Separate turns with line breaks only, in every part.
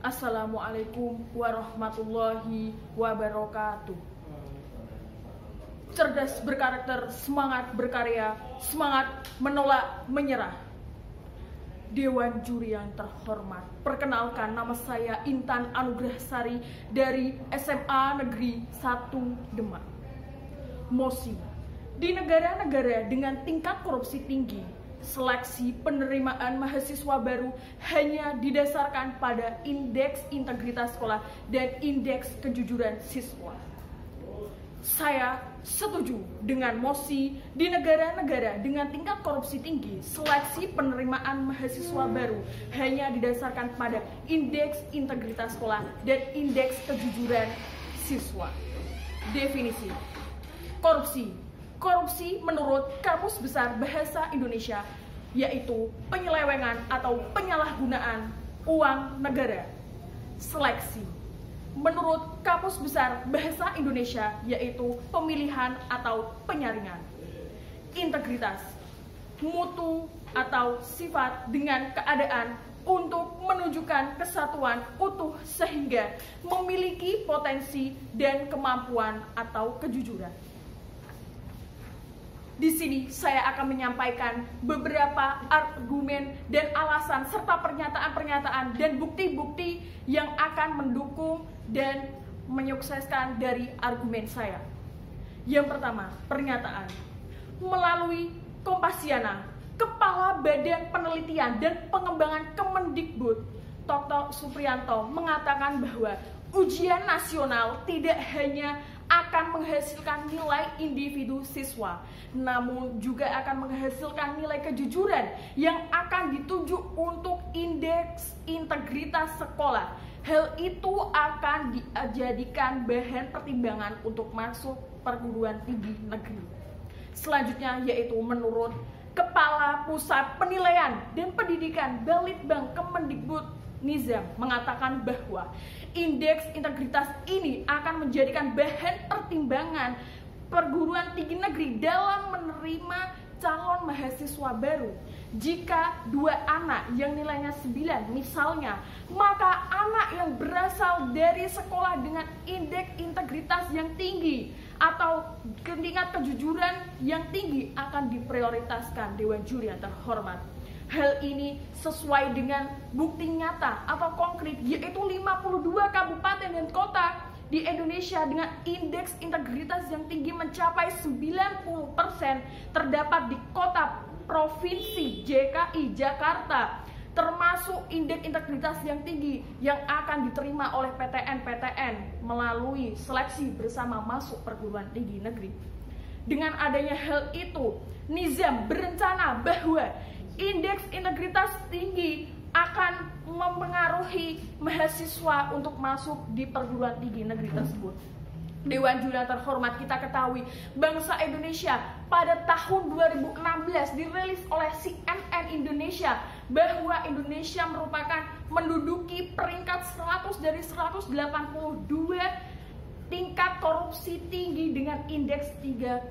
Assalamualaikum warahmatullahi wabarakatuh. Cerdas berkarakter, semangat berkarya, semangat menolak menyerah. Dewan juri yang terhormat, perkenalkan nama saya Intan Anugrahsari dari SMA Negeri 1 Demak. Mosi, di negara-negara dengan tingkat korupsi tinggi, seleksi penerimaan mahasiswa baru hanya didasarkan pada indeks integritas sekolah dan indeks kejujuran siswa. Saya setuju dengan mosi di negara-negara dengan tingkat korupsi tinggi, seleksi penerimaan mahasiswa baru hanya didasarkan pada indeks integritas sekolah dan indeks kejujuran siswa. Definisi korupsi. Korupsi menurut Kamus Besar Bahasa Indonesia yaitu penyelewengan atau penyalahgunaan uang negara. Seleksi menurut Kamus Besar Bahasa Indonesia yaitu pemilihan atau penyaringan. Integritas, mutu atau sifat dengan keadaan untuk menunjukkan kesatuan utuh sehingga memiliki potensi dan kemampuan atau kejujuran. Di sini saya akan menyampaikan beberapa argumen dan alasan serta pernyataan-pernyataan dan bukti-bukti yang akan mendukung dan menyukseskan dari argumen saya. Yang pertama, pernyataan. Melalui Kompasiana, Kepala Badan Penelitian dan Pengembangan Kemendikbud, Toto Supriyanto mengatakan bahwa ujian nasional tidak hanya akan menghasilkan nilai individu siswa, namun juga akan menghasilkan nilai kejujuran yang akan dituju untuk indeks integritas sekolah. Hal itu akan dijadikan bahan pertimbangan untuk masuk perguruan tinggi negeri. Selanjutnya yaitu menurut Kepala Pusat Penilaian dan Pendidikan Balitbang Kemendikbud Nizam mengatakan bahwa indeks integritas ini akan menjadikan bahan pertimbangan perguruan tinggi negeri dalam menerima calon mahasiswa baru. Jika dua anak yang nilainya 9 misalnya, maka anak yang berasal dari sekolah dengan indeks integritas yang tinggi atau tingkat kejujuran yang tinggi akan diprioritaskan Dewan Juri yang terhormat. Hal ini sesuai dengan bukti nyata atau konkret, yaitu 52 kabupaten dan kota di Indonesia dengan indeks integritas yang tinggi mencapai 90% terdapat di kota provinsi DKI Jakarta, termasuk indeks integritas yang tinggi yang akan diterima oleh PTN-PTN melalui seleksi bersama masuk perguruan tinggi negeri. Dengan adanya hal itu, Nizam berencana bahwa indeks integritas tinggi akan mempengaruhi mahasiswa untuk masuk di perguruan tinggi negeri tersebut. Dewan Juri yang terhormat, kita ketahui bangsa Indonesia pada tahun 2016 dirilis oleh CNN Indonesia bahwa Indonesia merupakan menduduki peringkat 100 dari 182 tingkat korupsi tinggi dengan indeks 3,0.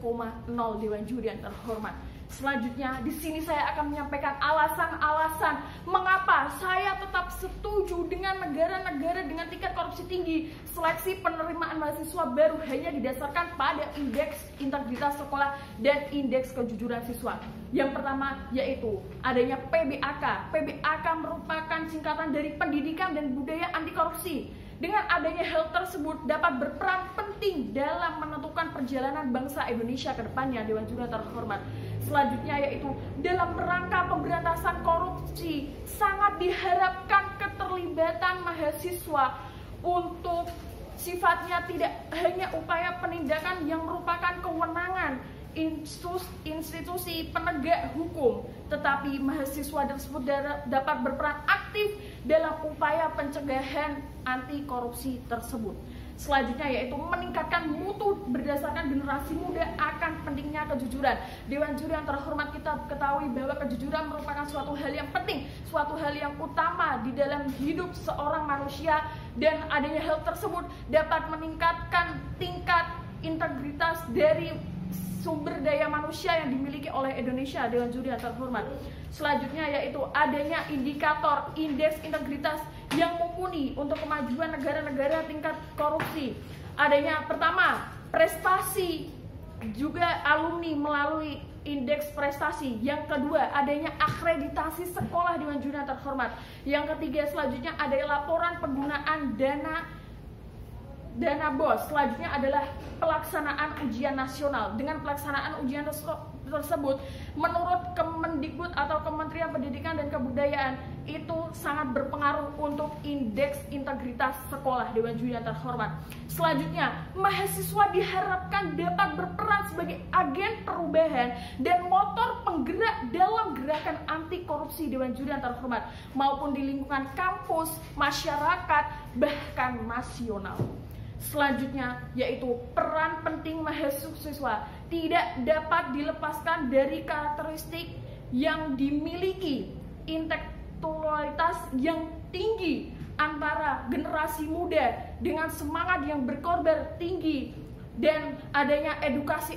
Dewan Juri yang terhormat. Selanjutnya, di sini saya akan menyampaikan alasan-alasan mengapa saya tetap setuju dengan negara-negara dengan tingkat korupsi tinggi. Seleksi penerimaan mahasiswa baru hanya didasarkan pada indeks integritas sekolah dan indeks kejujuran siswa. Yang pertama yaitu adanya PBAK. PBAK merupakan singkatan dari Pendidikan dan Budaya Anti Korupsi. Dengan adanya hal tersebut dapat berperan penting dalam menentukan perjalanan bangsa Indonesia ke depannya. Dewan Juri yang terhormat. Selanjutnya yaitu dalam rangka pemberantasan korupsi sangat diharapkan keterlibatan mahasiswa untuk sifatnya tidak hanya upaya penindakan yang merupakan kewenangan institusi penegak hukum, tetapi mahasiswa tersebut dapat berperan aktif dalam upaya pencegahan anti korupsi tersebut. Selanjutnya yaitu meningkatkan mutu berdasarkan generasi muda akan pentingnya kejujuran. Dewan Juri yang terhormat, kita ketahui bahwa kejujuran merupakan suatu hal yang penting, suatu hal yang utama di dalam hidup seorang manusia, dan adanya hal tersebut dapat meningkatkan tingkat integritas dari sumber daya manusia yang dimiliki oleh Indonesia. Dewan Juri yang terhormat. Selanjutnya yaitu adanya indikator indeks integritas yang mempunyai mumpuni untuk kemajuan negara-negara tingkat korupsi. Adanya pertama, prestasi juga alumni melalui indeks prestasi. Yang kedua, adanya akreditasi sekolah Dewan Juri yang terhormat. Yang ketiga, selanjutnya adalah laporan penggunaan dana BOS. Selanjutnya adalah pelaksanaan ujian nasional. Dengan pelaksanaan ujian tersebut, menurut Kemendikbud atau Kementerian Pendidikan dan Kebudayaan, itu sangat berpengaruh untuk indeks integritas sekolah Dewan Juri yang terhormat. Selanjutnya, mahasiswa diharapkan dapat berperan sebagai agen perubahan dan motor penggerak dalam gerakan anti korupsi Dewan Juri yang terhormat, maupun di lingkungan kampus, masyarakat, bahkan nasional. Selanjutnya, yaitu peran penting mahasiswa tidak dapat dilepaskan dari karakteristik yang dimiliki intelektualitas yang tinggi antara generasi muda dengan semangat yang berkorban tinggi, dan adanya edukasi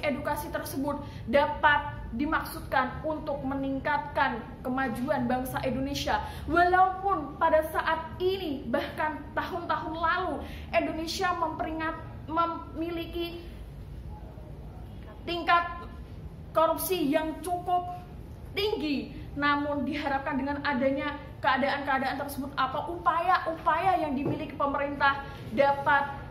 tersebut dapat dimaksudkan untuk meningkatkan kemajuan bangsa Indonesia. Walaupun pada saat ini bahkan tahun-tahun lalu Indonesia memiliki tingkat korupsi yang cukup tinggi, namun diharapkan dengan adanya keadaan-keadaan tersebut, upaya-upaya yang dimiliki pemerintah dapat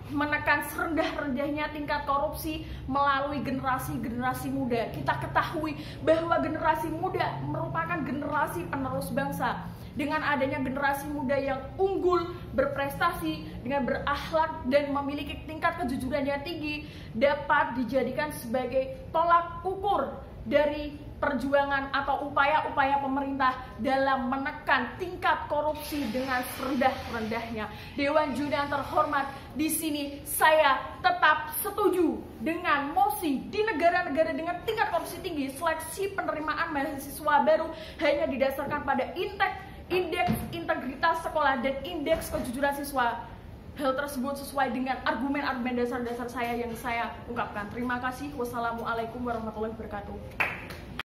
menekan serendah-rendahnya tingkat korupsi melalui generasi muda. Kita ketahui bahwa generasi muda merupakan generasi penerus bangsa. Dengan adanya generasi muda yang unggul, berprestasi, dengan berakhlak dan memiliki tingkat kejujuran yang tinggi, dapat dijadikan sebagai tolak ukur dari perjuangan atau upaya-upaya pemerintah dalam menekan tingkat korupsi dengan serendah-rendahnya. Dewan Juri yang terhormat, di sini saya tetap setuju dengan mosi di negara-negara dengan tingkat korupsi tinggi, seleksi penerimaan mahasiswa baru hanya didasarkan pada indeks integritas sekolah dan indeks kejujuran siswa. Hal tersebut sesuai dengan argumen-argumen dasar-dasar saya yang saya ungkapkan. Terima kasih. Wassalamualaikum warahmatullahi wabarakatuh.